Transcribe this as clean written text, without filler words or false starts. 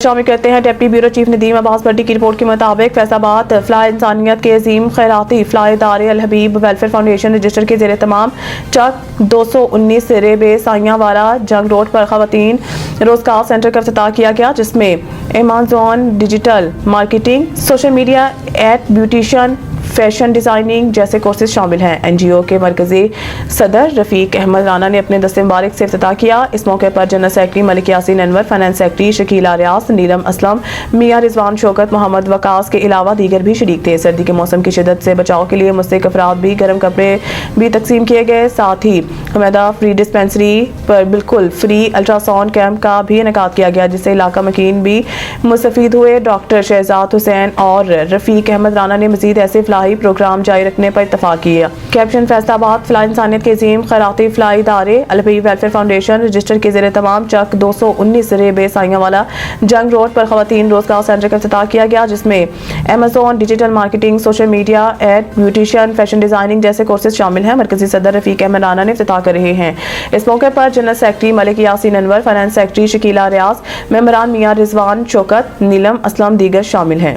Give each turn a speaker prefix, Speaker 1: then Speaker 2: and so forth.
Speaker 1: شامل کرتے ہیں ڈپٹی بیورو چیف ندیم عباس بھٹی کی رپورٹ کے مطابق فیصل آباد فلاح انسانیت کے عظیم خیراتی فلاح ادارے الحبیب ویلفیئر فاؤنڈیشن رجسٹر کے زیر اہتمام چک 219 ریبے سائیاں والا جنگ روڈ پر خواتین روزگار سینٹر کا افتتاح کیا گیا، جس میں Amazon digital marketing, social media ad, beautician, fashion designing جیسے کورسز شامل ہیں۔ این جی او کے مرکزی صدر رفیق احمد رانا نے اپنے دست مبارک سے افتتاح کیا۔ اس موقع پر جنرل سیکرٹری ملک یاسین انور، فائنانس سیکرٹری شکیلہ ریاض، نیلم اسلم، میاں رضوان شوکت، محمد وقاص کے علاوہ دیگر بھی شریک تھے۔ سردی کے موسم کی شدت سے بچاؤ کے لیے مستحق افراد بھی گرم کپڑے بھی تقسیم کیے گئے۔ ساتھ ہی حمیدہ فری ڈسپینسری پر بالکل فری الٹرا ساؤنڈ کیمپ کا بھی انعقاد کیا گیا، جس سے علاقہ مکین بھی مستفید ہوئے۔ ڈاکٹر شہزاد حسین اور رفیق احمد رانا نے مزید ایسے فلاحی پروگرام جاری رکھنے پر اتفاق کیا۔ کیپشن: فیصل آباد فلاح انسانیت کے عظیم خیراتی فلاح ادارے الحبیب ویلفیئر فاؤنڈیشن رجسٹر کے زیر اہتمام چک 219 ریبے سائیاں والا جنگ روڈ پر خواتین روزگار سینٹر کا افتتاح کیا گیا، جس میں Amazon digital marketing, social media ad, beautician, fashion designing جیسے کورسز شامل ہیں۔ مرکزی صدر رفیق احمد رانا نے افتتاح کر رہے ہیں۔ اس موقع پر جنرل سیکرٹری ملک یاسین انور، فائنانس سیکرٹری شکیلہ ریاض، ممبران میاں رضوان شوکت، نیلم اسلم دیگر شامل ہیں۔